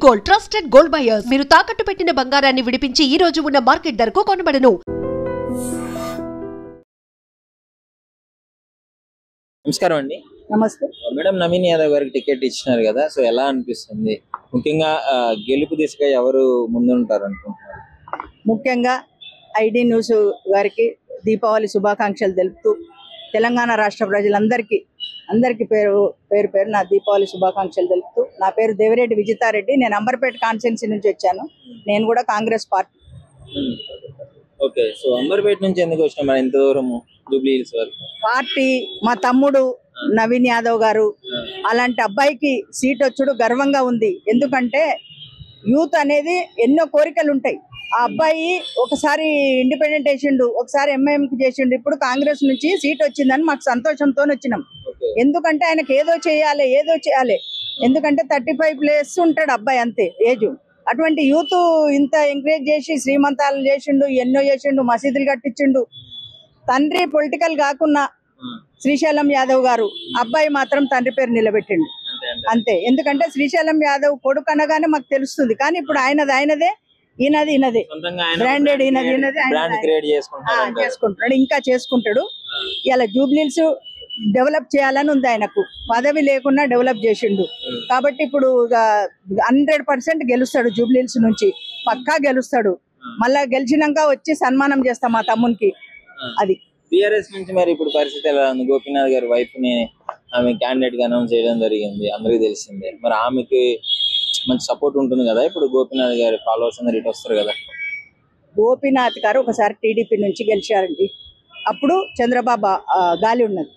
Gold trusted gold buyers మీరు తాకట్టు పెట్టిన బంగారాన్ని విడిపించి ఈ రోజు ఉన్న మార్కెట్ ధరకు కొనబడను. నమస్కారం అండి. నమస్తే మేడం, నవీన్ యాదవ్ గారికి టికెట్ ఇచ్చినారు కదా, సో ఎలా అనిపిస్తుంది? ముఖ్యంగా గెలుపు దిశగా ఎవరు ముందుంటారు అనుకుంటున్నారు? ముఖ్యంగా ఐడి న్యూస్ గారికి దీపావళి శుభాకాంక్షలు తెలుపుతూ తెలంగాణ రాష్ట్ర ప్రజలందరికీ పేరు నా దీపావళి శుభాకాంక్షలు తెలుపుతూ, నా పేరు దేవిరెడ్డి విజితారెడ్డి, నేను అంబర్పేట కాన్స్టిట్యున్సీ నుంచి వచ్చాను. నేను కూడా Congress party. Okay, so Amberpet నుంచి ఎందుకు వచ్చినా మరి ఇంత దూరం జూబ్లీ హిల్స్ వరకు? పార్టీ మా తమ్ముడు నవీన్ యాదవ్ గారు, అలాంటి అబ్బాయికి సీట్ వచ్చుడు గర్వంగా ఉంది. ఎందుకంటే యూత్ అనేది ఎన్నో కోరికలు ఉంటాయి. ఆ అబ్బాయి ఒకసారి ఇండిపెండెంట్ చేసిండు, ఒకసారి ఎంఐఎంకి చేసిండు, ఇప్పుడు కాంగ్రెస్ నుంచి సీట్ వచ్చిందని మాకు సంతోషంతో వచ్చినాం. ఎందుకంటే ఆయనకు ఏదో చేయాలి. ఎందుకంటే 35+ ఉంటాడు అబ్బాయి, అంతే ఏజ్. అటువంటి యూత్ ఇంత ఎంకరేజ్ చేసి శ్రీమంతాలు చేసిండు, ఎన్నో చేసిండు, మసీదులు కట్టించిండు. తండ్రి పొలిటికల్ కాకున్నా శ్రీశైలం యాదవ్ గారు, అబ్బాయి మాత్రం తండ్రి పేరు నిలబెట్టిండు అంతే. ఎందుకంటే శ్రీశైలం యాదవ్ కొడుకు అనగానే మాకు తెలుస్తుంది, కానీ ఇప్పుడు ఆయనదే, ఈయనదే బ్రాండెడ్, చేసుకుంటున్నాడు, ఇంకా చేసుకుంటాడు. ఇలా జూబ్లీస్ డెవలప్ చేయాలని ఉంది ఆయనకు, పదవి లేకుండా డెవలప్ చేసిండు. కాబట్టి ఇప్పుడు 100% గెలుస్తాడు జూబ్లీస్ నుంచి, పక్కా గెలుస్తాడు. మళ్ళా గెలిచినాక వచ్చి సన్మానం చేస్తాం మా తమ్మునికి. అది టిఆర్ఎస్ నుంచి మరి ఇప్పుడు పరిస్థితి ఎలా ఉంది? గోపీనాథ్ గారి వైఫ్ ని ఆమె క్యాండిడేట్ గా అనౌన్స్ చేయడం జరిగింది, అందరికీ తెలిసిందే. మరి ఆమెకి మంచి సపోర్ట్ ఉంటుంది కదా, ఇప్పుడు గోపీనాథ్ గారి ఫాలోవర్స్ అందరు ఇటు వస్తారు కదా. గోపీనాథ్ గారు ఒకసారి టీడీపీ నుంచి గెలిచారండి, అప్పుడు చంద్రబాబు గాలి ఉన్నది,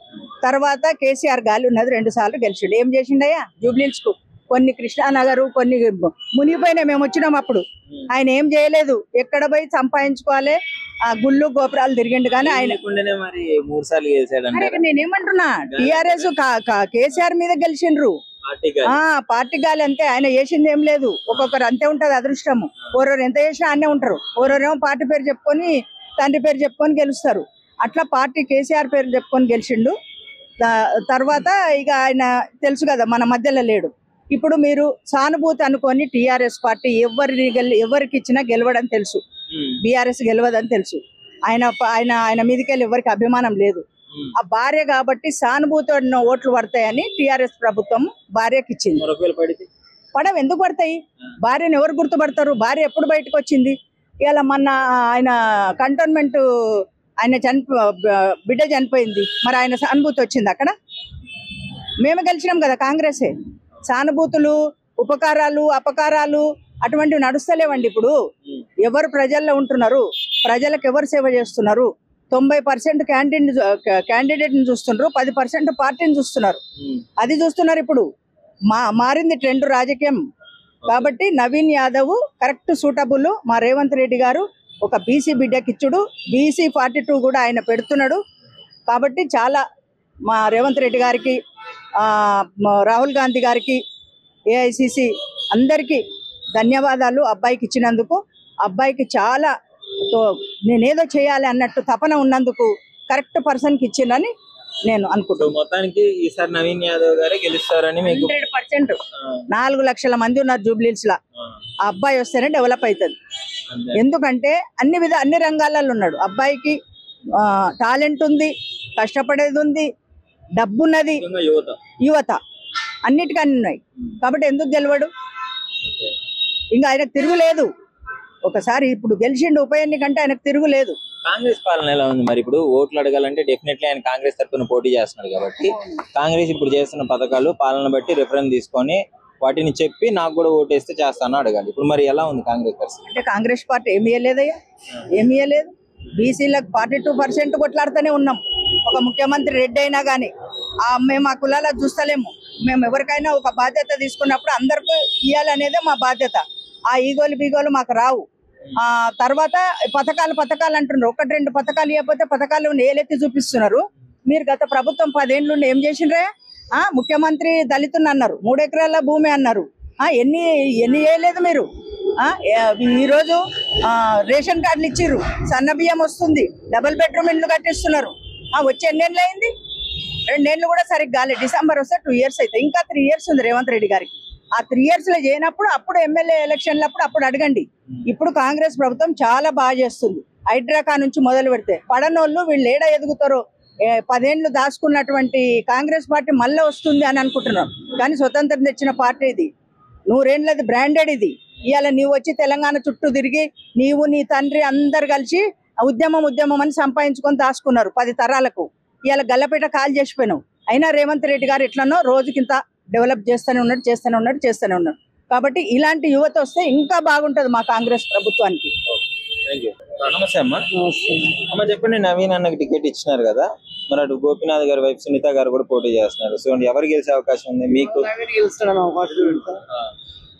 తర్వాత కేసీఆర్ గాలి ఉన్నది, 2 సార్లు గెలిచిండు. ఏం చేసిండయ్యా జూబ్లీస్ కు? కొన్ని కృష్ణానగర్, కొన్ని మునిగిపోయినా మేము వచ్చినాం అప్పుడు. ఆయన ఏం చేయలేదు, ఎక్కడ పోయి సంపాదించుకోవాలి, ఆ గుళ్ళు గోపురాలు తిరిగిండు. కానీ ఆయన మరి 3 సార్లు గెలిచాడు. నేనేమంటున్నా, టిఆర్ఎస్ కేసీఆర్ మీద గెలిచిండ్రు, పార్టీ గాలి అంతే. ఆయన చేసింది ఏం లేదు, ఒక్కొక్కరు అంతే ఉంటది అదృష్టము. ఓరోరు ఎంత చేసినా అన్నే ఉంటారు, ఓరోరేమో పార్టీ పేరు చెప్పుకొని తండ్రి పేరు చెప్పుకొని గెలుస్తారు. అట్లా పార్టీ కేసీఆర్ పేరు చెప్పుకొని గెలిచిండు. తర్వాత ఇక ఆయన తెలుసు కదా మన మధ్యలో లేడు. ఇప్పుడు మీరు సానుభూతి అనుకొని టిఆర్ఎస్ పార్టీ ఎవరికి ఇచ్చినా గెలవడం తెలుసు, బీఆర్ఎస్ గెలవదని తెలుసు. ఆయన మీదకెళ్ళి ఎవరికి అభిమానం లేదు. ఆ భార్య కాబట్టి సానుభూతి ఓట్లు పడతాయని టిఆర్ఎస్ ప్రభుత్వం భార్యకి ఇచ్చింది. పడవ ఎందుకు పడతాయి? భార్యను ఎవరు గుర్తుపడతారు? భార్య ఎప్పుడు బయటకు వచ్చింది? ఇలా మొన్న ఆయన కంటోన్మెంట్ ఆయన బిడ్డ చనిపోయింది, మరి ఆయన సానుభూతి వచ్చింది అక్కడ? మేము గెలిచినాం కదా కాంగ్రెసే. సానుభూతులు, ఉపకారాలు, అపకారాలు అటువంటివి నడుస్తలేవండి. ఇప్పుడు ఎవరు ప్రజల్లో ఉంటున్నారు, ప్రజలకు ఎవరు సేవ చేస్తున్నారు? 90% క్యాండిడేట్ని చూస్తున్నారు, 10% పార్టీని చూస్తున్నారు. అది చూస్తున్నారు. ఇప్పుడు మారింది ట్రెండ్ రాజకీయం. కాబట్టి నవీన్ యాదవ్ కరెక్ట్ సూటబుల్. మా రేవంత్ రెడ్డి గారు ఒక బీసీ బిడ్డకిచ్చుడు, BC 42 కూడా ఆయన పెడుతున్నాడు. కాబట్టి చాలా మా రేవంత్ రెడ్డి గారికి, రాహుల్ గాంధీ గారికి, AICC అందరికీ ధన్యవాదాలు అబ్బాయికి ఇచ్చినందుకు. అబ్బాయికి చాలా నేనేదో చేయాలి అన్నట్టు తపన ఉన్నందుకు కరెక్ట్ పర్సన్కి ఇచ్చిందని నేను అనుకుంటున్నాను. మొత్తానికి ఈసారి నవీన్ యాదవ్ గారే గెలుస్తారని 100%. 4 లక్షల మంది ఉన్నారు జూబ్లీస్ లా, ఆ అబ్బాయి వస్తేనే డెవలప్ అవుతుంది. ఎందుకంటే అన్ని రంగాలలో ఉన్నాడు అబ్బాయికి. టాలెంట్ ఉంది, కష్టపడేది ఉంది, డబ్బు ఉన్నది, యువత అన్నిటికీ ఉన్నాయి. కాబట్టి ఎందుకు గెలవడు? ఇంకా ఆయనకు తిరుగులేదు. ఒకసారి ఇప్పుడు గెలిచిండు ఉప ఎన్నికంటే ఆయనకు తిరుగులేదు. కాంగ్రెస్ పాలన ఎలా ఉంది మరి? ఇప్పుడు ఓట్లు అడగాలంటే డెఫినెట్లీ ఆయన కాంగ్రెస్ తరఫున పోటీ చేస్తున్నాడు కాబట్టి కాంగ్రెస్ ఇప్పుడు చేస్తున్న పథకాలు పాలన బట్టి రిఫరెన్స్ తీసుకొని వాటిని చెప్పి నాకు కూడా ఓటేస్తే చేస్తాను అడగాలి. ఇప్పుడు మరి ఎలా ఉంది కాంగ్రెస్ పరిస్థితి? అంటే కాంగ్రెస్ పార్టీ ఏమి ఇవ్వలేదయ్యా, ఏమి ఇవ్వలేదు. బీసీలకు 42% కొట్లాడుతూనే ఉన్నాం. ఒక ముఖ్యమంత్రి రెడ్డి అయినా కానీ మేము ఆ కులాలకు చూస్తలేము. మేము ఎవరికైనా ఒక బాధ్యత తీసుకున్నప్పుడు అందరికీ ఇవ్వాలనేదే మా బాధ్యత. ఆ ఈగోలు మాకు రావు. తర్వాత పథకాలు అంటున్నారు. 1-2 పథకాలు ఇవ్వకపోతే పథకాలు ఏలెత్తి చూపిస్తున్నారు. మీరు గత ప్రభుత్వం 10 ఏళ్ళు ఏం చేసిండ్రే? ముఖ్యమంత్రి దళితుని అన్నారు, 3 ఎకరాల భూమి అన్నారు. ఎన్ని వేయలేదు మీరు. ఈరోజు రేషన్ కార్డులు ఇచ్చిర్రు, సన్న బియ్యం వస్తుంది, డబుల్ బెడ్రూమ్ ఇల్లు కట్టిస్తున్నారు. వచ్చి ఎన్నేళ్ళు అయింది? 2 ఏళ్ళు కూడా సరిగ్గా కాలేదు. డిసెంబర్ వస్తే 2 years అవుతాయి. ఇంకా 3 years ఉంది రేవంత్ రెడ్డి గారికి. ఆ 3 years లో చేయనప్పుడు అప్పుడు ఎమ్మెల్యే ఎలక్షన్లప్పుడు అప్పుడు అడగండి. ఇప్పుడు కాంగ్రెస్ ప్రభుత్వం చాలా బాగా చేస్తుంది. హైడ్రాకా నుంచి మొదలు పెడితే పడనోళ్ళు వీళ్ళు ఏడ ఎదుగుతారో 10 ఏళ్ళు దాచుకున్నటువంటి కాంగ్రెస్ పార్టీ మళ్ళీ వస్తుంది అని అనుకుంటున్నాం. కానీ స్వతంత్రం తెచ్చిన పార్టీ ఇది, 100 ఏళ్ళది బ్రాండెడ్ ఇది. ఇవాళ నీవు వచ్చి తెలంగాణ చుట్టూ తిరిగి నీవు నీ తండ్రి అందరు కలిసి ఉద్యమం అని సంపాదించుకొని దాచుకున్నారు 10 తరాలకు. ఇవాళ గల్లపేట కాల్ చేసిపోయినావు. అయినా రేవంత్ రెడ్డి గారు ఎట్లనో రోజుకింత డెవలప్ చేస్తూనే ఉన్నాడు. కాబట్టి ఇలాంటి యువత వస్తే ఇంకా బాగుంటది మా కాంగ్రెస్ ప్రభుత్వానికి. నమస్తే అమ్మ చెప్పండి, నవీన్ అన్నకి టికెట్ ఇచ్చినారు కదా, మరి అటు గోపీనాథ్ గారి వైపు సునీత గారు కూడా పోటీ చేస్తున్నారు. సో ఎవరు గెలిచే అవకాశం ఉంది మీకు?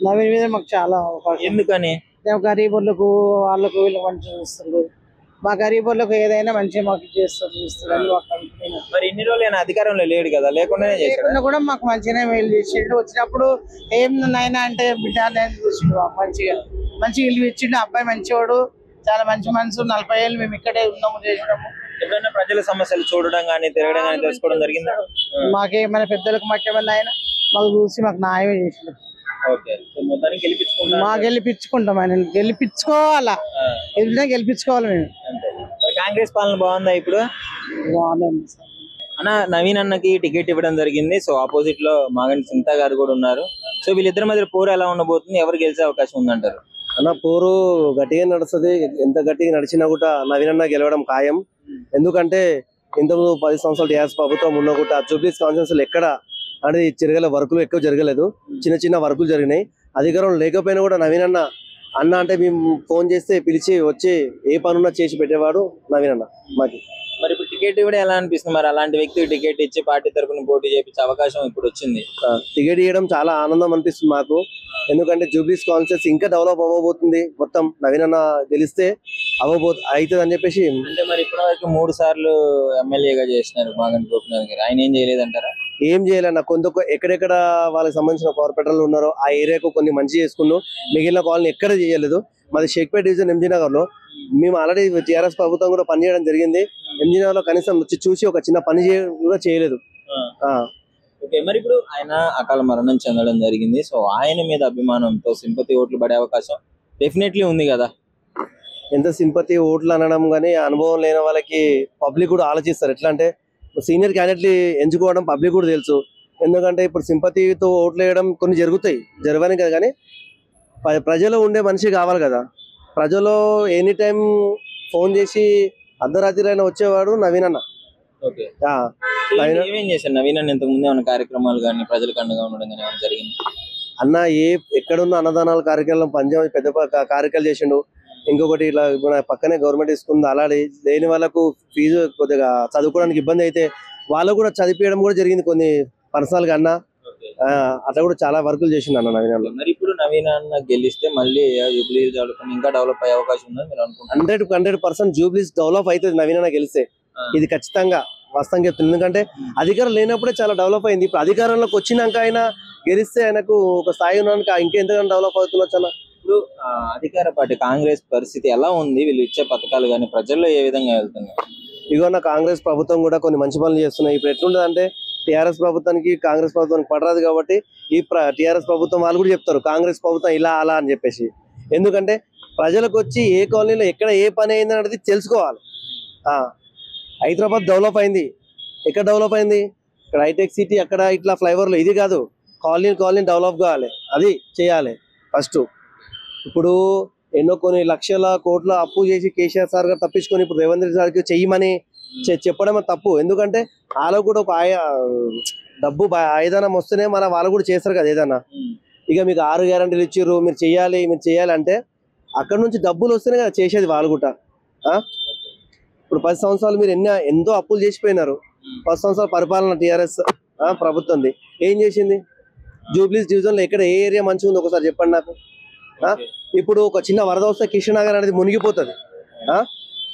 నవీన్ మీద మాకు చాలా అవకాశం. ఎందుకని? గరీబులకు వాళ్ళకు వీళ్ళకి మంచిగా చూస్తారు. మా గరీబులకు ఏదైనా మంచిగా మాకు చూస్తారు. మరి ఇన్ని రోజులు ఆయన అధికారంలో లేడు కదా, లేకుండానే చేశాడు కూడా మాకు మంచిగానే మేలు చేసిండు. వచ్చినప్పుడు ఏం నాయన అంటే బిడ్డ చూసిండు, మంచిగా ఇల్లు ఇచ్చిండు. అబ్బాయి మంచివాడు, చాలా మంచి మనసు. 40 ఏళ్ళు మేము ఇక్కడే ఉన్నాము, చేసినాము. ఎప్పుడైనా ప్రజల సమస్యలు చూడడం కానీ తిరగడం కానీ తెలుసుకోవడం జరిగిందా? మాకేమైనా పెద్దలకు మాకేమైనా ఆయన మాకు చూసి మాకు న్యాయమే చేసిండు. గెలిపించుకుంటాం, ఆయన గెలిపించుకోవాలా, గెలిపించుకోవాలి మేము. కాంగ్రెస్ పాలన బాగుందా ఇప్పుడు? అన్న నవీన్ అన్నకి టికెట్ ఇవ్వడం జరిగింది. సో ఆపోజిట్ లో మాగంటి సునీత గారు కూడా ఉన్నారు. సో వీళ్ళిద్దరి మధ్య పోరు ఎలా ఉండబోతుంది, ఎవరు గెలిచే అవకాశం ఉందంటారు? అన్న పోరు గట్టిగా నడుస్తుంది. ఎంత గట్టిగా నడిచినా కూడా నవీన్ అన్న గెలవడం ఖాయం. ఎందుకంటే ఇంతకు 10 సంవత్సరాలు టీఆర్ఎస్ ప్రభుత్వం ఉన్న కూడా జూబ్లీస్ కాన్స్టిట్యూన్సీలో ఎక్కడ అనేది జరగలేదు, వర్కులు ఎక్కువ జరగలేదు, చిన్న వర్కులు జరిగినాయి. అధికారం లేకపోయినా కూడా నవీన్ అన్న అంటే మేము ఫోన్ చేస్తే పిలిచి వచ్చి ఏ పనున్నా చేసి పెట్టేవాడు నవీన్ అన్న మాకి. మరి ఇప్పుడు టికెట్ ఇవ్వడం ఎలా అనిపిస్తుంది? మరి అలాంటి వ్యక్తికి టికెట్ ఇచ్చి పార్టీ తరఫున పోటీ చేయించే అవకాశం ఇప్పుడు వచ్చింది. టికెట్ ఇవ్వడం చాలా ఆనందం అనిపిస్తుంది మాకు. ఎందుకంటే జూబ్లీస్ కాన్స్టిట్యూన్సీ ఇంకా డెవలప్ అవ్వబోతుంది. మొత్తం నవీన్ అన్న గెలిస్తే అవుతుంది అని చెప్పేసి. అంటే మరి ఇప్పటి వరకు 3 సార్లు ఎమ్మెల్యేగా చేసినారు మాగంటి గోపీనాథ్ గారు, ఆయన ఏం చేయలేదంటారా? ఏం చేయాలన్న ఎక్కడెక్కడ వాళ్ళకి సంబంధించిన కార్పొరేటర్లు ఉన్నారో ఆ ఏరియాకు కొన్ని మంచి చేసుకున్నాం. మిగిలిన కాలనీ ఎక్కడ చేయలేదు. మాది షేక్పేట డివిజన్ ఎంజీ నగర్ లో మేము ఆల్రెడీ టీఆర్ఎస్ ప్రభుత్వం కూడా పనిచేయడం జరిగింది. ఎంజీ నగర్ లో కనీసం వచ్చి చూసి ఒక చిన్న పని కూడా చేయలేదు. ఓకే, మరి ఇప్పుడు ఆయన అకాల మరణం చెందడం జరిగింది. సో ఆయన మీద అభిమానంతో సింపతి ఓట్లు పడే అవకాశం డెఫినెట్లీ ఉంది కదా. ఎంత సింపతి ఓట్లు అనడం కానీ అనుభవం లేని వాళ్ళకి పబ్లిక్ కూడా ఆలోచిస్తారు. ఎట్లా అంటే సీనియర్ క్యాండిడేట్లు ఎంచుకోవడం పబ్లిక్ కూడా తెలుసు. ఎందుకంటే ఇప్పుడు సింపతితో ఓట్లు వేయడం కొన్ని జరగని కదా, కానీ ప్రజలు ఉండే మనిషి కావాలి కదా. ప్రజలు ఎనీ టైం ఫోన్ చేసి అర్ధరాత్రి అయినా వచ్చేవాడు నవీన్ అన్న. ఏమేం చేశారు నవీన్ అన్న? ఇంతకు ముందు ఏమైనా కార్యక్రమాలు కానీ ప్రజలకు అండగా ఉండడం కానీ ఏమైనా జరిగింది? అన్న ఎక్కడున్న అన్నదానాల కార్యక్రమం పంజాబ్ పెద్ద కార్యక్రమాలు చేసిండు. ఇంకొకటి ఇట్లా పక్కనే గవర్నమెంట్ ఇస్తుంది, అలాంటి లేని వాళ్ళకు ఫీజు కొద్దిగా చదువుకోవడానికి ఇబ్బంది అయితే వాళ్ళకు కూడా చదివించడం కూడా జరిగింది కొన్ని పర్సనల్ గా. అన్న అట్లా కూడా చాలా వర్కులు చేసిండు అన్న నవీన్ అన్న. మరి ఇప్పుడు నవీన్ అన్న గెలిస్తే మళ్ళీ జూబ్లీస్ డెవలప్మెంట్ ఇంకా డెవలప్ అయ్యే అవకాశం ఉందని మీరు అనుకుంటున్నారు? 100% జూబ్లీస్ డెవలప్ అవుతుంది నవీన్ అన్న గెలిస్తే. ఇది ఖచ్చితంగా వాస్తవంగా చెప్తుంది. ఎందుకంటే అధికారం లేనప్పుడే చాలా డెవలప్ అయింది. ఇప్పుడు అధికారంలోకి వచ్చినాక ఆయన గెలిస్తే ఆయనకు ఒక స్థాయి ఉన్నాక ఇంకెంతగానో డెవలప్ అవుతుండొచ్చు అన్న. ఇప్పుడు అధికార పార్టీ కాంగ్రెస్ పరిస్థితి ఎలా ఉంది? వీళ్ళు ఇచ్చే పథకాలు కానీ ప్రజల్లో ఏ విధంగా వెళ్తున్నాయి? ఇగోన్న కాంగ్రెస్ ప్రభుత్వం కూడా కొన్ని మంచి పనులు చేస్తున్నాయి. ఇప్పుడు ఎట్లుంటది అంటే టీఆర్ఎస్ ప్రభుత్వానికి కాంగ్రెస్ ప్రభుత్వానికి పడరాదు కాబట్టి ఈ టీఆర్ఎస్ ప్రభుత్వం వాళ్ళు కూడా చెప్తారు కాంగ్రెస్ ప్రభుత్వం ఇలా అలా అని చెప్పేసి. ఎందుకంటే ప్రజలకు వచ్చి ఏ కాలనీలో ఎక్కడ ఏ పని అయింది అనేది తెలుసుకోవాలి. హైదరాబాద్ డెవలప్ అయింది, ఎక్కడ డెవలప్ అయింది? ఇక్కడ హైటెక్ సిటీ, అక్కడ ఇట్లా ఫ్లైఓవర్లు. ఇది కాదు, కాలనీ డెవలప్ కావాలి, అది చేయాలి ఫస్ట్. ఇప్పుడు ఎన్నో కొన్ని లక్షల కోట్ల అప్పు చేసి కేసీఆర్ సార్ గారు తప్పించుకొని ఇప్పుడు రేవంత్ రెడ్డి సార్కి చెయ్యమని చెప్పడం తప్పు. ఎందుకంటే వాళ్ళకు కూడా ఒక డబ్బు ఆయుధానం వస్తేనే వాళ్ళు కూడా చేస్తారు కదా ఏదన్నా. ఇక మీకు 6 గ్యారెంటీలు ఇచ్చిర్రు, మీరు చేయాలి అంటే అక్కడ నుంచి డబ్బులు వస్తేనే కదా చేసేది వాళ్ళు కూడా. ఇప్పుడు 10 సంవత్సరాలు మీరు ఎంతో అప్పులు చేసిపోయినారు. 10 సంవత్సరాల పరిపాలన టీఆర్ఎస్ ప్రభుత్వంది ఏం చేసింది? జూబ్లీస్ డివిజన్ లో ఎక్కడ ఏ ఏరియా మంచిగా ఉంది ఒకసారి చెప్పండి నాకు. ఇప్పుడు ఒక చిన్న వరద వస్తే కృష్ణనగర్ అనేది మునిగిపోతుంది.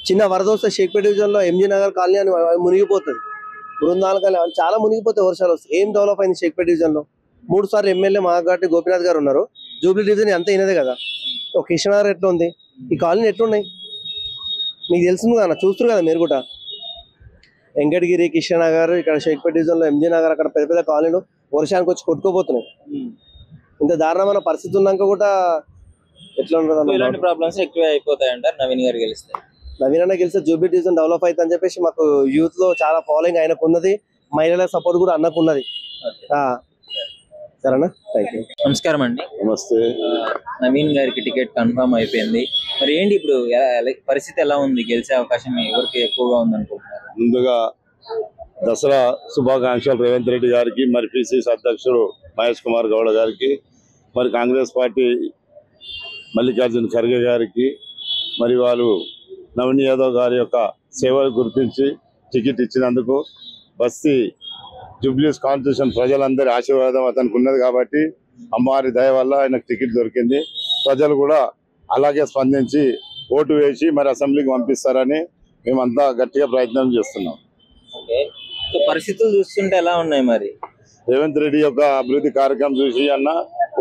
చిన్న వరద వస్తే షేక్పేట డివిజన్ లో ఎంజీ నగర్ కాలనీ అని మునిగిపోతుంది. బృందాల కాలనీ చాలా మునిగిపోతాయి వర్షాలు వస్తే. ఏం డెవలప్ అయింది షేక్పేట డివిజన్ లో? 3 సార్లు ఎమ్మెల్యే మాగంటి గోపీనాథ్ గారు ఉన్నారు. జూబ్లీ డివిజన్ అంతా అయినదే కదా. ఒక కృష్ణనగర్ ఎట్లా ఉంది, ఈ కాలనీ ఎట్లున్నాయి మీకు తెలుస్తుంది కదా, చూస్తారు కదా మీరు కూడా. వెంకటగిరి, కృష్ణనగర్, ఇక్కడ షేక్పేట డివిజన్ లో ఎంజీ నగర్, అక్కడ పెద్ద కాలనీలు వర్షానికి వచ్చి కొట్టుకోపోతున్నాయి. ఇంత దారుణమైన పరిస్థితి ఉన్నాక కూడా ఎట్లా ఉంటుంది? ఇలాంటి ప్రాబ్లమ్స్ ఎక్కువ అయిపోతాయి అంటారు నవీన్ గారు గెలిస్తే. నవీన్ అన్న గెలిస్తే జూబ్లీ డివిజన్ డెవలప్ అవుతుంది అని చెప్పేసి మాకు యూత్ లో చాలా ఫాలోయింగ్ ఆయనకు ఉన్నది, మహిళల సపోర్ట్ కూడా అన్నకు ఉన్నది. సరేనా, థ్యాంక్ యూ. నమస్కారం అండి. నమస్తే. నవీన్ గారికి టికెట్ కన్ఫర్మ్ అయిపోయింది. మరి ఏంటి ఇప్పుడు పరిస్థితి ఎలా ఉంది? గెలిచే అవకాశం ఎవరికి ఎక్కువగా ఉంది అనుకుంటున్నారు? ముందుగా దసరా శుభాకాంక్షలు రేవంత్ రెడ్డి గారికి, మరి పిసిసి అధ్యక్షుడు మహేష్ కుమార్ గౌడ్ గారికి, మరి కాంగ్రెస్ పార్టీ మల్లికార్జున ఖర్గే గారికి, మరి వాళ్ళు నవీన్ యాదవ్ గారి యొక్క సేవలు గుర్తించి టికెట్ ఇచ్చినందుకు బస్తీ జూబ్లీస్ కాన్స్టిట్యూషన్ ప్రజలందరి ఆశీర్వాదం అతనికి ఉన్నది కాబట్టి అమ్మవారి దయ వల్ల ఆయనకు టికెట్ దొరికింది. ప్రజలు కూడా అలాగే స్పందించి ఓటు వేసి మరి అసెంబ్లీకి పంపిస్తారని మేమంతా గట్టిగా ప్రయత్నం చేస్తున్నాం. పరిస్థితులు చూస్తుంటే ఎలా ఉన్నాయి మరి? రేవంత్ రెడ్డి యొక్క అభివృద్ధి కార్యక్రమం చూసి అన్న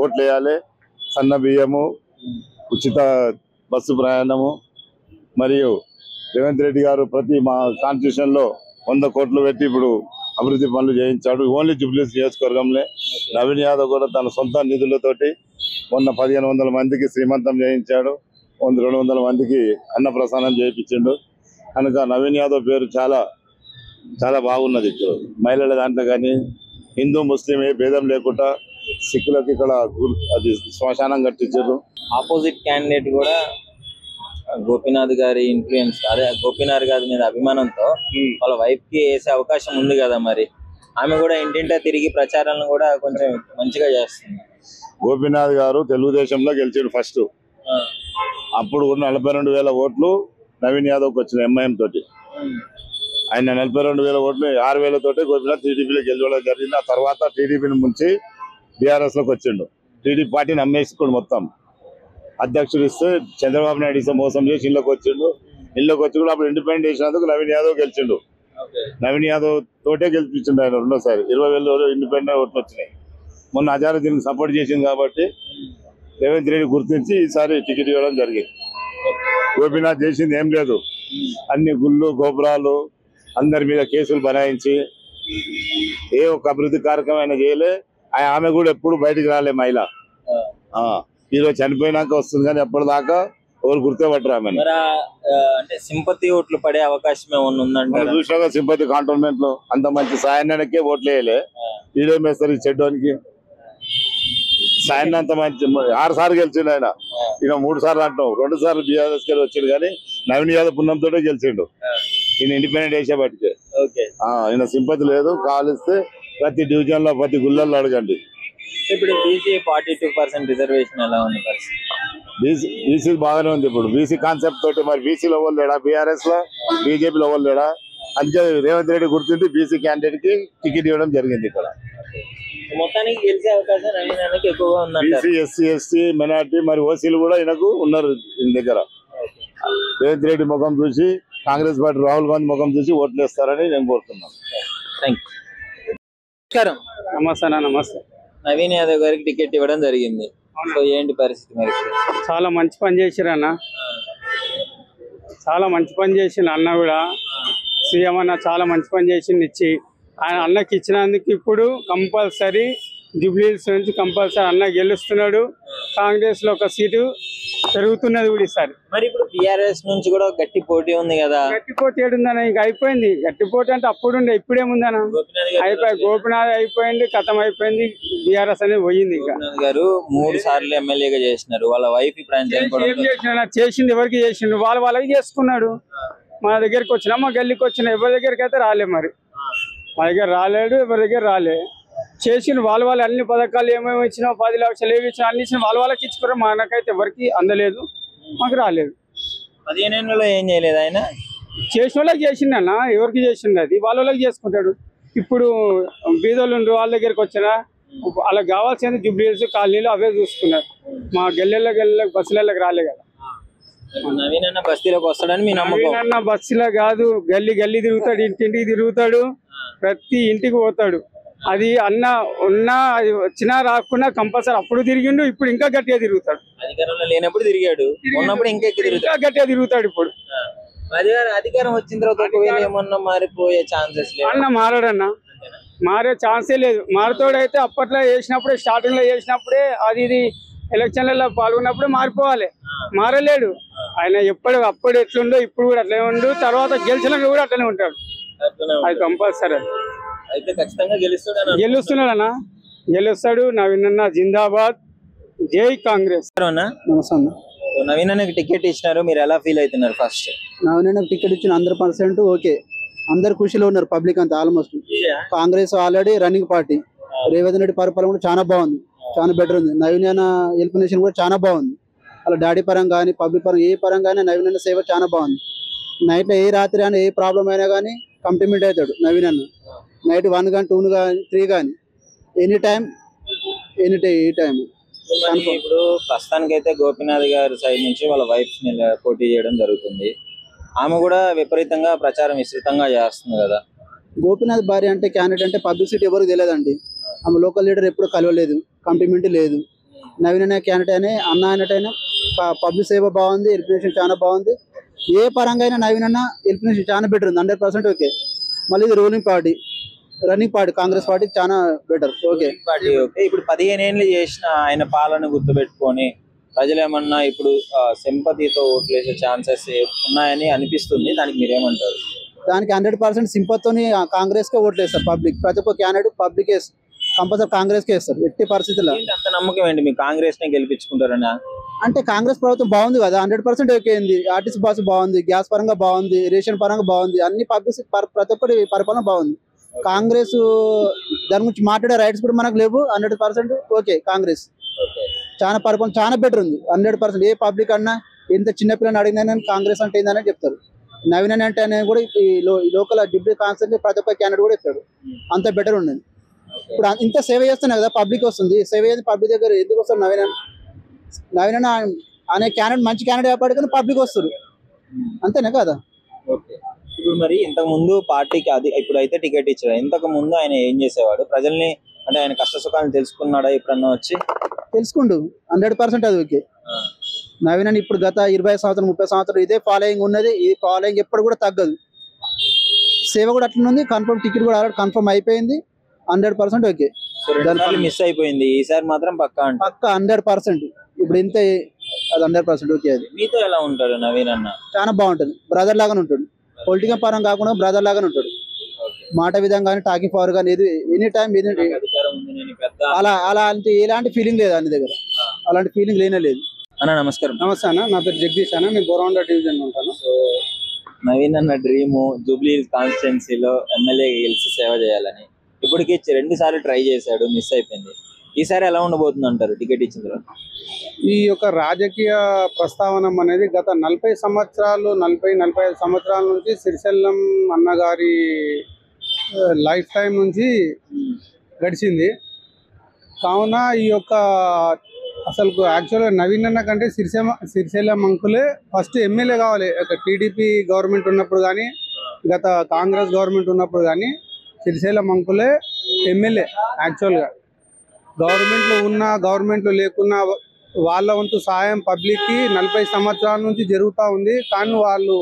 ఓట్లు వేయాలి. సన్న బియ్యము, ఉచిత బస్సు ప్రయాణము, మరియు రేవంత్ రెడ్డి గారు ప్రతి మా కాన్స్టిట్యూషన్ లో 100 కోట్లు పెట్టి ఇప్పుడు అభివృద్ధి పనులు చేయించాడు. ఓన్లీ జూబ్లీస్ నియోజకవర్గంలో నవీన్ యాదవ్ కూడా తన సొంత నిధులతోటి మొన్న 1500 మందికి శ్రీమంతం చేయించాడు, 200 మందికి అన్నప్రసాదం చేయించిండు. కనుక నవీన్ యాదవ్ పేరు చాలా చాలా బాగున్నది. ఇప్పుడు మహిళల దాంట్లో కానీ హిందూ ముస్లిం ఏ భేదం లేకుండా సిక్కులకు ఇక్కడ అది శ్మశానం కట్టించారు. ఆపోజిట్ క్యాండిడేట్ కూడా గోపీనాథ్ గారి ఇన్ఫ్లుయెన్స్, అదే గోపీనాథ్ గారి మీద అభిమానంతో వాళ్ళ వైఫ్ కి వేసే అవకాశం ఉంది కదా, మరి ఆమె కూడా ఇంటింటా తిరిగి ప్రచారాలను కూడా కొంచెం మంచిగా చేస్తుంది. గోపీనాథ్ గారు తెలుగుదేశంలో గెలిచాడు ఫస్ట్. అప్పుడు కూడా 42,000 ఓట్లు నవీన్ యాదవ్కి వచ్చిన ఎంఐఎం తోటి. ఆయన 42,000 ఓట్లు 6,000 తోటి గోపీనాథ్ టీడీపీలో గెలవడం జరిగింది. ఆ తర్వాత టీడీపీని ముంచి బీఆర్ఎస్ లోకి వచ్చిండు. టీడీపీ పార్టీని అమ్మేసుకోండి మొత్తం. అధ్యక్షుడు ఇస్తే చంద్రబాబు నాయుడు ఇస్తే మోసం చేసి ఇళ్ళకి వచ్చిండు. ఇళ్ళకి వచ్చి కూడా అప్పుడు ఇండిపెండెంట్ చేసినందుకు నవీన్ యాదవ్ గెలిచిండు. నవీన్ యాదవ్ తోటే గెలిపించిండు ఆయన రెండోసారి. 20,000 ఇండిపెండెంట్ ఓట్లు వచ్చినాయి. మొన్న అజారుద్దీన్ సపోర్ట్ చేసింది కాబట్టి రేవంత్ రెడ్డి గుర్తించి ఈసారి టికెట్ ఇవ్వడం జరిగింది. గోపీనాథ్ చేసింది ఏం లేదు, అన్ని గుళ్ళు గోపురాలు అందరి మీద కేసులు బనాయించి ఏ ఒక్క అభివృద్ధి కార్యక్రమం అయినా చేయలే. ఆమె కూడా ఎప్పుడు బయటికి రాలే మహిళ. ఈరోజు చనిపోయినాక వస్తుంది కానీ ఎప్పటిదాకా ఎవరు గుర్తుపట్టరు ఆమె. అంటే సింపతి ఓట్లు పడే అవకాశం ఏమన్నా ఉందంటే చూసినాక సింపతి కాంటోన్మెంట్ లో అంత మంచి సాయన్నకే ఓట్లు వేయలే. ఈడో మేస్తారు చెడ్డోనికి. సాయన్న అంత మంచి 6 సార్లు గెలిచిండు ఆయన. ఈయన 3 సార్లు అంటాం, 2 సార్లు బీఆర్ఎస్ కి వచ్చిండు కానీ నవీన్ యాదవ్ పుణ్యంతో గెలిచిండు. ఈయన ఇండిపెండెంట్ వేసేపటికే. ఈయన సింపతి లేదు. కాలిస్తే ప్రతి డివిజన్ లో ప్రతి గుళ్ళల్లో అడగండి. ఇప్పుడు బీసీ 42% రిజర్వేషన్ ఎలా ఉంది పరిస్థితి? బీసీ బాగానే ఉంది. ఇప్పుడు బీసీ కాన్సెప్ట్ తోటి మరి బీసీలో ఎవరు లేడా, బీఆర్ఎస్ లో బీజేపీలో ఎవరు లేడా, అందుకే రేవంత్ రెడ్డి గుర్తించి బీసీ క్యాండిడేట్ కి టికెట్ ఇవ్వడం జరిగింది. ఇక్కడ మొత్తానికి గెలిచే అవకాశం నవీనానికి ఎక్కువగా ఉంది. బీసీ ఎస్సీ ఎస్టీ మైనార్టీ మరి ఓసీలు కూడా ఈయనకు ఉన్నారు ఈయన దగ్గర. రేవంత్ రెడ్డి ముఖం చూసి కాంగ్రెస్ పార్టీ రాహుల్ గాంధీ ముఖం చూసి ఓట్లు వేస్తారని నేను కోరుతున్నాను. నమస్కారం. నమస్తే. నవీన్ యాదవ్ గారికి టికెట్ ఇవ్వడం జరిగింది. సో ఏంటి పరిస్థితి మరి? చాలా మంచి పని చేసిరు అన్న, చాలా మంచి పని చేసిండు అన్న కూడా. సీఎం అన్న చాలా మంచి పని చేసిండు ఇచ్చి. ఆయన అన్నకి ఇచ్చినందుకు ఇప్పుడు కంపల్సరీ జూబ్లీహిల్స్ నుంచి కంపల్సరీ అన్న గెలుస్తున్నాడు. కాంగ్రెస్ లో ఒక సీటు పెరుగుతున్నది కూడా ఈసారి. మరి ఇప్పుడు బీఆర్ఎస్ నుంచి కూడా గట్టి పోటీ ఉంది కదా? గట్టి పోటీ ఏడుందన్న, ఇంకా అయిపోయింది. గట్టి పోటీ అంటే అప్పుడు ఉండే, ఇప్పుడేముందన్న? అయిపోయి గోపినాథ్ అయిపోయింది, కథం అయిపోయింది. బీఆర్ఎస్ అనేది పోయింది. ఇంకా గారు 3 సార్లు ఎమ్మెల్యేగా చేసినారు. వాళ్ళ వైఫ్ ఇప్పుడు ఏం చేసిన చేసింది ఎవరికి చేసిండు? వాళ్ళకి చేసుకున్నాడు. మన దగ్గరికి వచ్చినా, మా గల్లీకి వచ్చినా, ఎవరి దగ్గరికి అయితే రాలే. మరి మా దగ్గర రాలేడు, ఎవరి దగ్గర రాలే. చేసిన వాళ్ళు అన్ని పథకాలు ఏమేమి ఇచ్చినా, 10 లక్షలు ఏమి ఇచ్చినా అన్ని ఇచ్చిన వాళ్ళకి ఇచ్చుకున్నారు. మనకైతే ఎవరికి అందలేదు, మాకు రాలేదు. 15 ఏళ్ళలో ఏం చేయలేదు ఆయన. చేసిన వాళ్ళకి చేసిండన్న, ఎవరికి చేసిండు అది వాళ్ళకి చేసుకుంటాడు. ఇప్పుడు బీదోళ్ళు వాళ్ళ దగ్గరికి వచ్చినా వాళ్ళకి కావాల్సింది జూబ్లీహిల్స్ కాలనీలు అవే చూసుకున్నారు. మా గల్లెళ్ళకి బస్సులకి రాలే కదా. నవీన్ అన్న బస్తీలోకి వస్తాడని మీ నమ్మకం? నవీన్ అన్న బస్సులో కాదు, గల్లీ తిరుగుతాడు, ఇంటింటికి తిరుగుతాడు, ప్రతి ఇంటికి పోతాడు. అది అన్న ఉన్నా అది వచ్చినా రాకున్నా కంపల్సరీ అప్పుడు తిరిగిండు. ఇప్పుడు ఇంకా గట్టిగా తిరుగుతాడు. అధికారంలో లేనప్పుడు తిరిగాడు, ఉన్నప్పుడు ఇంకా గట్టిగా తిరుగుతాడు. ఇప్పుడు అధికారం వచ్చిన తర్వాత ఒకవేళ ఏమన్నా మారిపోయే ఛాన్సెస్ లేవు. అన్న మారాడన్న, మారే ఛాన్సే లేదు. మారుతోడైతే అప్పట్లో చేసినప్పుడే, స్టార్టింగ్ లో చేసినప్పుడే ఇది ఎలక్షన్లలో పాల్గొన్నప్పుడే మారిపోవాలి. మారలేడు ఆయన. అప్పుడు ఎట్లుండో ఇప్పుడు కూడా అట్లనే ఉండు, తర్వాత గెలిచినాక కూడా అట్లనే ఉంటాడు. అది కంపల్సరీ. అయితే ఖచ్చితంగా గెలుస్తున్నాడన్నా, గెలుస్తాడు. నవీన్ అన్న జిందాబాద్, జై కాంగ్రెస్. నవీన్ అన్నకి టికెట్ ఇచ్చినారు, మీరు ఎలా ఫీల్ అవుతున్నారు? ఫస్ట్ నవీన్ అన్నకి టికెట్ ఇచ్చిన 100% ఓకే. అందరు ఖుషిలో ఉన్నారు, పబ్లిక్ అంతా. Almost Congress already running party. Revanth Reddy పరిపాలన కూడా చాలా బాగుంది, చాలా బెటర్ ఉంది. నవీన్ అన్న ఎలిమినేషన్ కూడా చాలా బాగుంది. అలా డాడీ పరంగా కానీ పబ్లిక్ పరంగా ఏ పరంగా నవీన్ అన్న సేవ చాలా బాగుంది. నైట్లో ఏ రాత్రి అయినా ఏ ప్రాబ్లం అయినా కానీ కంప్లిమెంట్ అవుతాడు నవీన్ అన్న. నైట్ 1 కానీ 2 కానీ 3 కానీ ఎనీ టైం ఏ టైం. ఇప్పుడు ప్రస్తుతానికైతే గోపీనాథ్ గారి సైడ్ నుంచి వాళ్ళ వైఫ్ పోటీ చేయడం జరుగుతుంది. ఆమె కూడా విపరీతంగా ప్రచారం విస్తృతంగా చేస్తుంది కదా. గోపీనాథ్ భార్య అంటే క్యాండిడేట్ అంటే పబ్లిసిటీ ఎవరికి తెలియదండి. ఆమె లోకల్ లీడర్ ఎప్పుడు కలవలేదు, కంప్లిమెంట్ లేదు. నవీన్ అనే క్యాండిడేట్ అని అన్న అయినట్టయినా పబ్లిక్ సేవ బాగుంది, ఎలిమినేషన్ చాలా బాగుంది. ఏ పరంగా అయినా నవీన్ అన్న ఎలిమినేషన్ చాలా బెటర్ ఉంది, 100% ఓకే. మళ్ళీ ఇది ruling party, running party, Congress party చాలా బెటర్ ఓకే. ఇప్పుడు 15 ఏళ్ళు చేసిన ఆయన పాలన గుర్తుపెట్టుకొని ప్రజలు ఏమన్నా ఇప్పుడు సింపతితో ఓట్లేసే ఛాన్సెస్ ఉన్నాయని అనిపిస్తుంది. దానికి మీరేమంటారు? దానికి 100% సింపతితోని కాంగ్రెస్ కే ఓట్లు వేస్తారు పబ్లిక్. ప్రతి ఒక్క క్యాండిడేట్ పబ్లిక్ కంపల్సరీ కాంగ్రెస్ కే వేస్తారు ఎట్టి పరిస్థితుల్లో. అంత నమ్మకం ఏంటి మీకు కాంగ్రెస్ నే గెలిపించుకుంటారనా? అంటే కాంగ్రెస్ ప్రభుత్వం బాగుంది కదా, 100% ఓకే అయింది. ఆర్టీసీ బస్సు బాగుంది, గ్యాస్ పరంగా బాగుంది, రేషన్ పరంగా బాగుంది, అన్ని పబ్లిక్ ప్రతి ఒక్కటి పరిపాలన బాగుంది. కాంగ్రెస్ దాని గురించి మాట్లాడే రైట్స్ కూడా మనకు లేవు. 100% ఓకే కాంగ్రెస్. చాలా పరిపాలన చాలా బెటర్ ఉంది, 100%. ఏ పబ్లిక్ అన్నా ఎంత చిన్నపిల్లని అడిగినా కాంగ్రెస్ అంటే ఏందని చెప్తారు. నవీన్ అంటే అనేది కూడా ఈ లోకల్ డిప్యూటీ కాన్స్టెంట్ ప్రతి ఒక్క క్యాండిడేట్ కూడా చెప్తాడు, అంత బెటర్ ఉండదు. ఇప్పుడు ఇంత సేవ చేస్తున్నా కదా, పబ్లిక్ వస్తుంది. సేవ చేసి పబ్లిక్ దగ్గర ఎందుకు వస్తారు? నవీన్ అనే క్యాండిడేట్ మంచి క్యాండిడేట్ కాబట్టి పబ్లిక్ వస్తారు, అంతేనా కదా. ఇప్పుడు మరి ఇంతకు ముందు పార్టీకి ఇప్పుడు అయితే టికెట్ ఇచ్చారు, ఇంతకు ముందు ఆయన ఏం చేసేవాడు? ప్రజల్ని అంటే ఆయన కష్ట సుఖాలను తెలుసుకున్నాడా? ఎప్పుడన్నా వచ్చి తెలుసుకుండు, 100% అది ఓకే. నవీన్ అని ఇప్పుడు గత 20 సంవత్సరాలు 30 సంవత్సరాలు ఇదే ఫాలోయింగ్ ఉన్నది. ఈ ఫాలోయింగ్ ఎప్పుడు కూడా తగ్గదు. సేవ కూడా అట్లా ఉంది. కన్ఫర్మ్ టికెట్ కూడా ఆల్రెడీ కన్ఫర్మ్ అయిపోయింది, 100% ఓకే. మిస్ అయిపోయింది, ఈసారి మాత్రం పక్కా 100%. ఇప్పుడు ఇంత అది 100% ఓకే. అది మీతో ఎలా ఉంటాడు నవీన్ అన్న? చాలా బాగుంటుంది, బ్రదర్ లాగానే ఉంటాడు. పొలిటికల్ పరం కాకుండా బ్రదర్ లాగానే ఉంటాడు. మాట విధంగా కానీ టాకింగ్ పవర్ కానీ ఎనీ టైం అలాంటి ఎలాంటి ఫీలింగ్ లేదు అన్ని దగ్గర, అలాంటి ఫీలింగ్ లేనే లేదు. అన్న నమస్కారం. నమస్తే అన్న, నా పేరు జగదీష్ అన్న, నేను బోరవండ డివిజన్ ఉంటాను. నవీన్ అన్న డ్రీమ్ జూబ్లీ కాన్స్టిట్యున్సీలో ఎమ్మెల్యే గెలిచి సేవ చేయాలని ఇప్పటికి 2 సార్లు ట్రై చేశాడు, మిస్ అయిపోయింది. ఈసారి ఎలా ఉండబోతుంది అంటారు టికెట్ ఇచ్చిన తర్వాత? ఈ యొక్క రాజకీయ ప్రస్తావన అనేది గత 40 సంవత్సరాలు 45 సంవత్సరాల నుంచి సిరిసెల్లం అన్నగారి లైఫ్ టైం నుంచి గడిచింది. కావున ఈ యొక్క అసలు యాక్చువల్గా నవీన్ అన్న కంటే సిరిసెల్లం అంకులే ఫస్ట్ ఎమ్మెల్యే కావాలి. టీడీపీ గవర్నమెంట్ ఉన్నప్పుడు కానీ గత కాంగ్రెస్ గవర్నమెంట్ ఉన్నప్పుడు కానీ సిరిసెల్లం అంకులే ఎమ్మెల్యే. యాక్చువల్గా గవర్నమెంట్లో ఉన్నా గవర్నమెంట్లో లేకున్నా వాళ్ళ వంతు సాయం పబ్లిక్కి 40 సంవత్సరాల నుంచి జరుగుతూ ఉంది. కానీ వాళ్ళు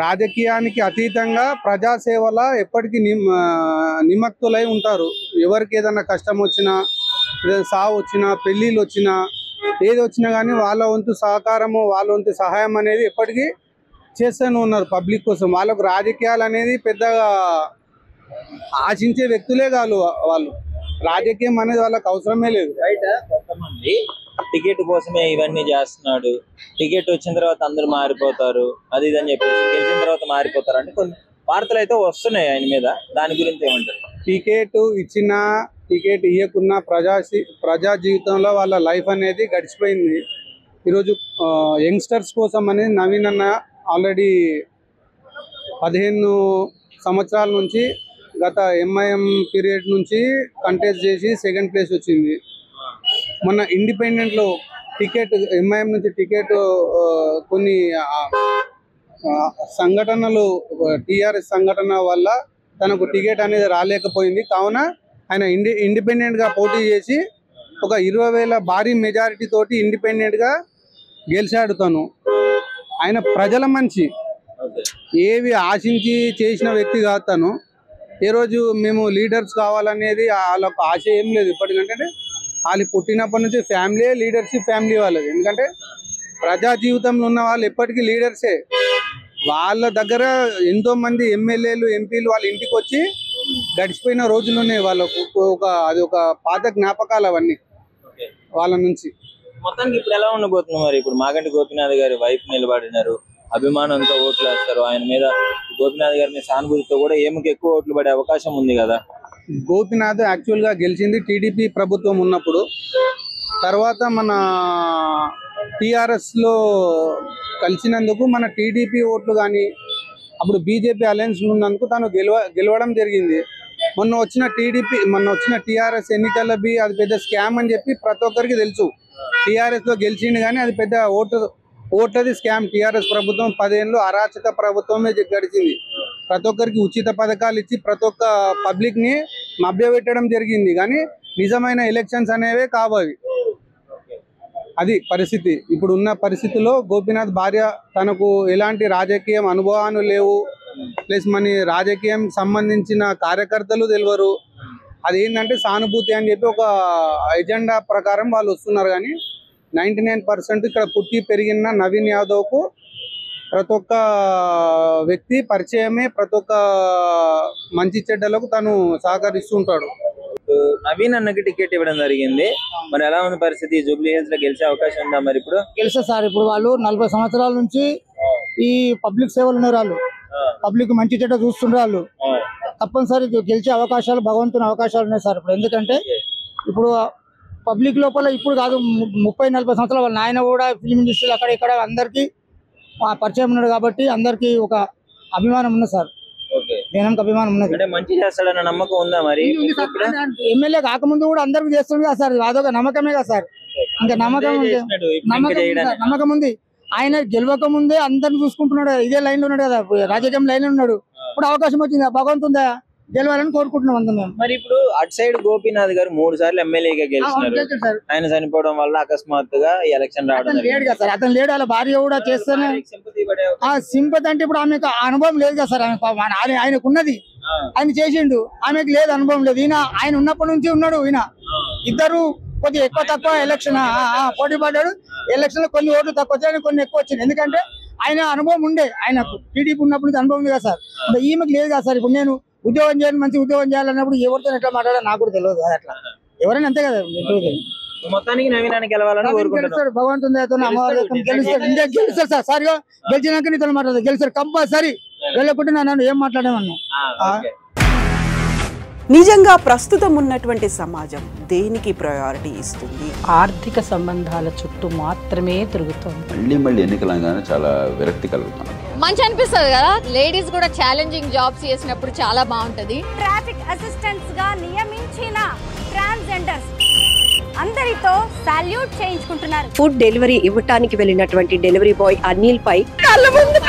రాజకీయానికి అతీతంగా ప్రజాసేవల ఎప్పటికీ నిమగ్నులై ఉంటారు. ఎవరికి ఏదైనా కష్టం వచ్చినా, ఏదైనా సావు వచ్చినా, పెళ్ళిళ్ళు వచ్చినా, ఏది వచ్చినా కానీ వాళ్ళ వంతు సహకారము, వాళ్ళ వంతు సహాయం అనేది ఎప్పటికీ చేస్తూనే ఉన్నారు పబ్లిక్ కోసం. వాళ్ళకు రాజకీయాలు అనేది పెద్దగా ఆశించే వ్యక్తులే కాదు. వాళ్ళు రాజకీయం అనేది వాళ్ళకి అవసరమే లేదు. బయట కొంతమంది టికెట్ కోసమే ఇవన్నీ చేస్తున్నాడు, టికెట్ వచ్చిన తర్వాత అందరూ మారిపోతారు, అది ఇది అని చెప్పేసి గెలిచిన తర్వాత మారిపోతారు అంటే కొన్ని వార్తలు అయితే వస్తున్నాయి ఆయన మీద. దాని గురించి ఏమంటారు? టికెట్ ఇచ్చినా టికెట్ ఇవ్వకున్నా ప్రజా జీవితంలో వాళ్ళ లైఫ్ అనేది గడిచిపోయింది. ఈరోజు యంగ్స్టర్స్ కోసం అనేది నవీన్ అన్న ఆల్రెడీ 15 సంవత్సరాల నుంచి గత ఎంఐఎం పీరియడ్ నుంచి కంటెస్ట్ చేసి 2nd ప్లేస్ వచ్చింది. మొన్న ఇండిపెండెంట్లో టికెట్ ఎంఐఎం నుంచి టికెట్ కొన్ని సంఘటనలు టీఆర్ఎస్ సంఘటన వల్ల తనకు టికెట్ అనేది రాలేకపోయింది. కావున ఆయన ఇండిపెండెంట్గా పోటీ చేసి ఒక 20,000 భారీ మెజారిటీ తోటి ఇండిపెండెంట్గా గెలిచాడు. తను ఆయన ప్రజల మనిషి, ఏవి ఆశించి చేసిన వ్యక్తి కాదు. తను ఏ రోజు మేము లీడర్స్ కావాలనేది వాళ్ళకు ఆశ ఏం లేదు. ఇప్పటికంటే వాళ్ళు పుట్టినప్పటి నుంచి ఫ్యామిలీ లీడర్షిప్ ఫ్యామిలీ వాళ్ళది. ఎందుకంటే ప్రజా జీవితంలో ఉన్న వాళ్ళు ఎప్పటికీ లీడర్సే. వాళ్ళ దగ్గర ఎంతో మంది ఎమ్మెల్యేలు ఎంపీలు వాళ్ళ ఇంటికి వచ్చి గడిచిపోయిన రోజులు ఉన్నాయి. వాళ్ళకు అది ఒక పాత జ్ఞాపకాలు అవన్నీ వాళ్ళ నుంచి. మొత్తానికి ఇప్పుడు ఎలా ఉండబోతుంది మరి? ఇప్పుడు మాగంటి గోపీనాథ్ గారి వైఫ్ నిలబడినారు, అభిమానంతో ఓట్లు వేస్తారు ఆయన మీద. గోపీనాథ్ గారి మీద సానుభూతితో కూడా ఏమికి ఎక్కువ ఓట్లు పడే అవకాశం ఉంది కదా. గోపీనాథ్ యాక్చువల్ గా గెలిచింది టీడీపీ ప్రభుత్వం ఉన్నప్పుడు. తర్వాత మన టిఆర్ఎస్ లో కలిసినందుకు మన టీడీపీ ఓట్లు కానీ అప్పుడు బీజేపీ అలయన్స్ ఉన్నందుకు తను గెలవడం జరిగింది. మొన్న వచ్చిన టిఆర్ఎస్ ఎన్నికల అది పెద్ద స్కామ్ అని చెప్పి ప్రతి ఒక్కరికి తెలుసు. టిఆర్ఎస్ లో గెలిచింది కానీ అది పెద్ద ఓట్లది స్కామ్. టిఆర్ఎస్ ప్రభుత్వం 10 ఏళ్ళు అరాచక ప్రభుత్వమే గడిచింది. ప్రతి ఒక్కరికి ఉచిత పథకాలు ఇచ్చి ప్రతి ఒక్క పబ్లిక్ ని మభ్యపెట్టడం జరిగింది. కానీ నిజమైన ఎలక్షన్స్ అనేవే కావాలి. అది పరిస్థితి. ఇప్పుడు ఉన్న పరిస్థితిలో గోపీనాథ్ భార్య తనకు ఎలాంటి రాజకీయం అనుభవాలు లేవు, ప్లస్ మన రాజకీయం సంబంధించిన కార్యకర్తలు తెలియరు. అదేంటంటే సానుభూతి అని చెప్పి ఒక ఎజెండా ప్రకారం వాళ్ళు వస్తున్నారు. కానీ 99% ఇక్కడ పుట్టి పెరిగిన నవీన్ యాదవ్కు ప్రతి ఒక్క వ్యక్తి పరిచయమే. ప్రతి ఒక్క మంచి చెడ్డలకు తను సహకరిస్తుంటాడు. నవీన్ అన్నకి టికెట్ ఇవ్వడం జరిగింది. మరి ఎలా ఉంది పరిస్థితి? జూబ్లీ హిల్స్ లో గెలిచే అవకాశం ఉందా మరి? ఇప్పుడు గెలిచే సార్. ఇప్పుడు వాళ్ళు 40 సంవత్సరాల నుంచి ఈ పబ్లిక్ సేవలు ఉన్నారు. వాళ్ళు పబ్లిక్ మంచి చెడ్డ చూస్తుండ్రు. వాళ్ళు తప్పనిసరి గెలిచే అవకాశాలు, భగవంతుని అవకాశాలు ఉన్నాయి సార్ ఇప్పుడు. ఎందుకంటే ఇప్పుడు పబ్లిక్ లోపల ఇప్పుడు కాదు 30-40 సంవత్సరాల వాళ్ళ నాయన కూడా ఫిలిం ఇండస్ట్రీలో అక్కడ ఇక్కడ అందరికీ పరిచయం ఉన్నాడు. కాబట్టి అందరికి ఒక అభిమానం ఉన్నది సార్. జనంకి అభిమానం ఉన్నది. మంచి చేస్తాడన్న నమ్మకం ఉందా మరి? ఎమ్మెల్యే కాకముందు కూడా అందరికి చేస్తుంది కదా సార్. అదొక నమ్మకమే కదా సార్. ఇంకా నమ్మకం ఉంది. ఆయన గెలవక ముందే అందరిని చూసుకుంటున్నాడు. ఇదే లైన్ లో ఉన్నాడు కదా, రాజకీయం లైన్ లో ఉన్నాడు. ఇప్పుడు అవకాశం వచ్చింది, భగవంతుందా గెలవాలని కోరుకుంటున్నాం అందరం మేము. మరి ఇప్పుడు అటు సైడ్ గోపీనాథ్ గారు 3 సార్లు ఎమ్మెల్యేగా గెలిచినారు. ఆయన చనిపోవడం వల్ల అకస్మాత్తుగా ఈ ఎలక్షన్ రావడం లేడు కదా సార్. అతను లేడు, వాళ్ళ భార్య కూడా చేస్తేనే సింపతి. అంటే ఇప్పుడు ఆమెకు అనుభవం లేదు కదా సార్. ఆయనకు ఉన్నది, ఆయన చేసిండు. ఆమెకు లేదు, అనుభవం లేదు. ఆయన ఉన్నప్పటి నుంచి ఉన్నాడు. ఇద్దరు కొద్దిగా ఎక్కువ తక్కువ ఎలక్షన్ పోటీ పడ్డాడు. ఎలక్షన్ లో కొన్ని ఓట్లు తక్కువ వచ్చాయి, కొన్ని ఎక్కువ వచ్చింది. ఎందుకంటే ఆయన అనుభవం ఉండే. ఆయనకు టీడీపీ ఉన్నప్పటి నుంచి అనుభవం ఉంది కదా సార్. ఈమెకు లేదు కదా సార్. ఇప్పుడు నేను ఉద్యోగం చేయాలి, మంచి ఉద్యోగం చేయాలన్నప్పుడు ఎవరితో ఎట్లా మాట్లాడాలి నాకు కూడా తెలియదు. అట్లా ఎవరైనా అంతే కదా. మొత్తానికి నవీనాన్ని గెలవాలని కోరుకుంటున్నాను. భగవంతుని గెలుస్తారు సార్. సారిగా గెలిచినాక నీతో మాట్లాడదు. గెలుస్తారు కంపల్సరీ. వెళ్ళకుంటే నన్ను ఏం మాట్లాడేమన్నా. నిజంగా ప్రస్తుతం ఉన్నటువంటి సమాజం దేనికి ప్రయారిటీ ఇస్తుంది? ఆర్థిక సంబంధాల చుట్టూ మాత్రమే తిరుగుతుంది. మళ్ళీ ఎన్నికలంగానే చాలా విరక్తి కలుగుతుంది. మంచి అనిపిస్తుంది కదా. లేడీస్ కూడా ఛాలెంజింగ్ జాబ్స్ చేసినప్పుడు చాలా బాగుంటది. ట్రాఫిక్ అసిస్టెంట్స్ గా నియమించిన ట్రాన్స్జెండర్స్ అందరితో సాల్యూట్ చేయించుకుంటున్నారు. ఫుడ్ డెలివరీ ఇవ్వటానికి వెళ్ళినటువంటి డెలివరీ బాయ్ అనిల్ పై కళ్ళ ముందు